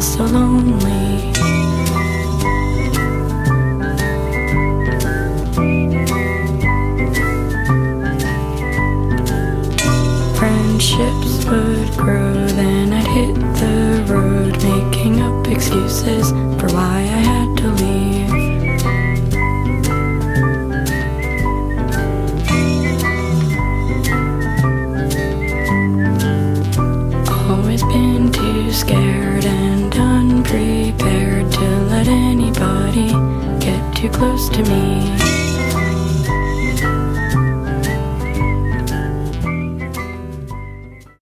so lonely. Friendships would grow, then I'd hit the road, making up excuses for why I had to leave. Always been too scared and unprepared to let anybody get too close to me.